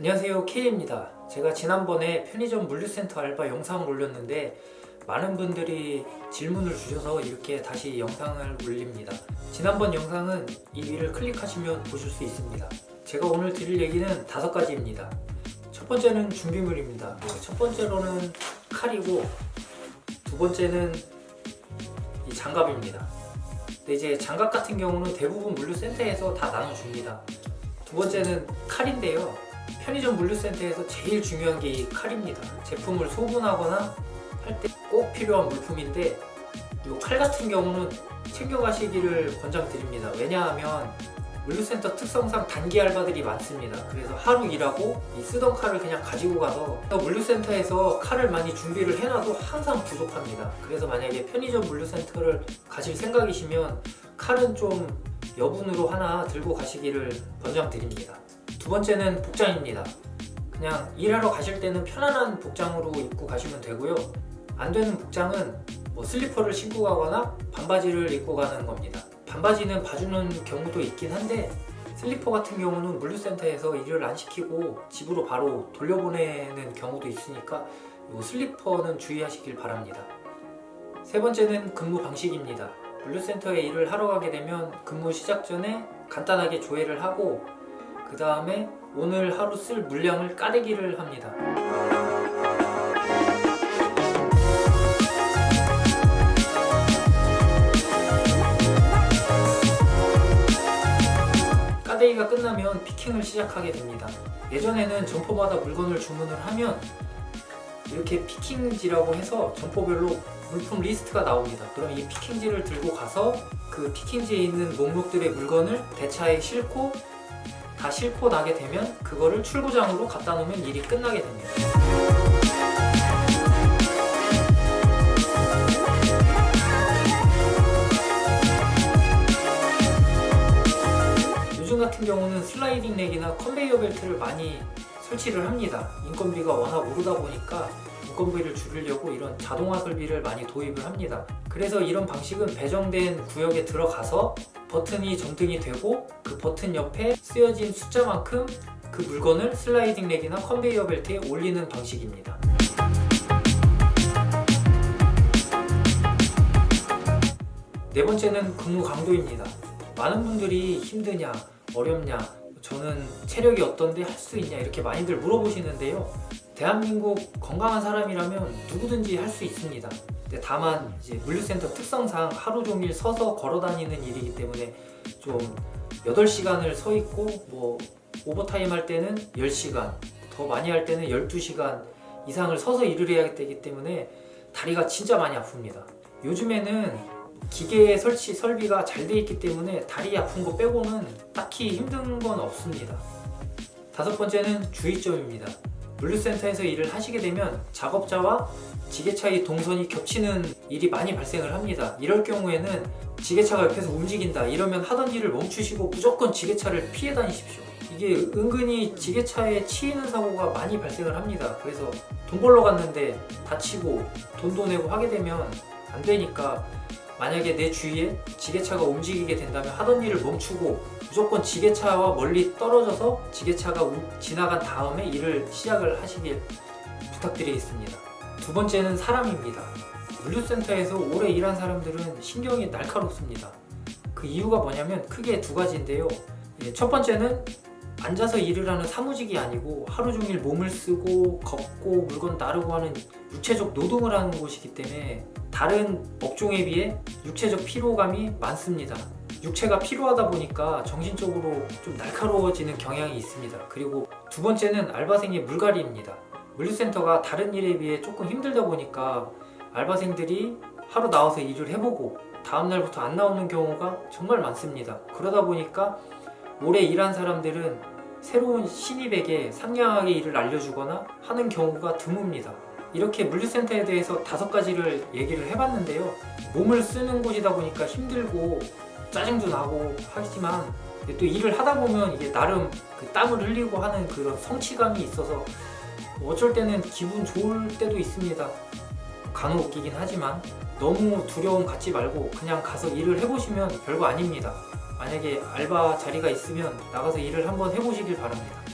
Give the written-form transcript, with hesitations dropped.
안녕하세요, K입니다. 제가 지난번에 편의점 물류센터 알바 영상을 올렸는데 많은 분들이 질문을 주셔서 이렇게 다시 영상을 올립니다. 지난번 영상은 이 위를 클릭하시면 보실 수 있습니다. 제가 오늘 드릴 얘기는 5가지입니다. 첫 번째는 준비물입니다. 첫 번째로는 칼이고, 두 번째는 이 장갑입니다. 근데 이제 장갑 같은 경우는 대부분 물류센터에서 다 나눠줍니다. 두 번째는 칼인데요, 편의점 물류센터에서 제일 중요한 게 이 칼입니다. 제품을 소분하거나 할 때 꼭 필요한 물품인데, 이 칼 같은 경우는 챙겨가시기를 권장드립니다. 왜냐하면 물류센터 특성상 단기 알바들이 많습니다. 그래서 하루 일하고 이 쓰던 칼을 그냥 가지고 가서, 물류센터에서 칼을 많이 준비를 해놔도 항상 부족합니다. 그래서 만약에 편의점 물류센터를 가실 생각이시면 칼은 좀 여분으로 하나 들고 가시기를 권장드립니다. 두 번째는 복장입니다. 그냥 일하러 가실 때는 편안한 복장으로 입고 가시면 되고요. 안 되는 복장은 슬리퍼를 신고 가거나 반바지를 입고 가는 겁니다. 반바지는 봐주는 경우도 있긴 한데, 슬리퍼 같은 경우는 물류센터에서 일을 안 시키고 집으로 바로 돌려보내는 경우도 있으니까 이 슬리퍼는 주의하시길 바랍니다. 세 번째는 근무 방식입니다. 물류센터에 일을 하러 가게 되면 근무 시작 전에 간단하게 조회를 하고, 그 다음에 오늘 하루 쓸 물량을 까대기를 합니다. 까대기가 끝나면 피킹을 시작하게 됩니다. 예전에는 점포마다 물건을 주문을 하면 이렇게 피킹지라고 해서 점포별로 물품 리스트가 나옵니다. 그럼 이 피킹지를 들고 가서 그 피킹지에 있는 목록들의 물건을 대차에 싣고 다 싣고 나게 되면 그거를 출고장으로 갖다 놓으면 일이 끝나게 됩니다. 요즘 같은 경우는 슬라이딩 렉이나 컨베이어 벨트를 많이 설치를 합니다. 인건비가 워낙 오르다 보니까 인건비를 줄이려고 이런 자동화 설비를 많이 도입을 합니다. 그래서 이런 방식은 배정된 구역에 들어가서 버튼이 점등이 되고, 그 버튼 옆에 쓰여진 숫자만큼 그 물건을 슬라이딩 렉이나 컨베이어 벨트에 올리는 방식입니다. 네 번째는 근무 강도입니다. 많은 분들이 힘드냐, 어렵냐, 저는 체력이 어떤데 할 수 있냐, 이렇게 많이들 물어보시는데요. 대한민국 건강한 사람이라면 누구든지 할 수 있습니다. 근데 다만 이제 물류센터 특성상 하루 종일 서서 걸어 다니는 일이기 때문에 좀 8시간을 서 있고, 오버타임 할 때는 10시간, 더 많이 할 때는 12시간 이상을 서서 일을 해야 되기 때문에 다리가 진짜 많이 아픕니다. 요즘에는 기계 설치 설비가 잘 돼 있기 때문에 다리 아픈 거 빼고는 딱히 힘든 건 없습니다. 다섯 번째는 주의점입니다. 물류센터에서 일을 하시게 되면 작업자와 지게차의 동선이 겹치는 일이 많이 발생을 합니다. 이럴 경우에는 지게차가 옆에서 움직인다 이러면 하던 일을 멈추시고 무조건 지게차를 피해 다니십시오. 이게 은근히 지게차에 치이는 사고가 많이 발생을 합니다. 그래서 돈 벌러 갔는데 다치고 돈도 내고 하게 되면 안 되니까, 만약에 내 주위에 지게차가 움직이게 된다면 하던 일을 멈추고 무조건 지게차와 멀리 떨어져서 지게차가 지나간 다음에 일을 시작을 하시길 부탁드리겠습니다. 두 번째는 사람입니다. 물류센터에서 오래 일한 사람들은 신경이 날카롭습니다. 그 이유가 뭐냐면 크게 2가지인데요. 첫 번째는 앉아서 일을 하는 사무직이 아니고 하루 종일 몸을 쓰고 걷고 물건 나르고 하는 육체적 노동을 하는 곳이기 때문에 다른 업종에 비해 육체적 피로감이 많습니다. 육체가 피로하다 보니까 정신적으로 좀 날카로워지는 경향이 있습니다. 그리고 두 번째는 알바생의 물갈이입니다. 물류센터가 다른 일에 비해 조금 힘들다 보니까 알바생들이 하루 나와서 일을 해보고 다음날부터 안 나오는 경우가 정말 많습니다. 그러다 보니까 오래 일한 사람들은 새로운 신입에게 상냥하게 일을 알려주거나 하는 경우가 드뭅니다. 이렇게 물류센터에 대해서 5가지를 얘기를 해봤는데요. 몸을 쓰는 곳이다 보니까 힘들고 짜증도 나고 하지만 또 일을 하다 보면 이게 나름 그 땀을 흘리고 하는 그런 성취감이 있어서 어쩔 때는 기분 좋을 때도 있습니다. 간혹 웃기긴 하지만 너무 두려움 갖지 말고 그냥 가서 일을 해보시면 별거 아닙니다. 만약에 알바 자리가 있으면 나가서 일을 한번 해보시길 바랍니다.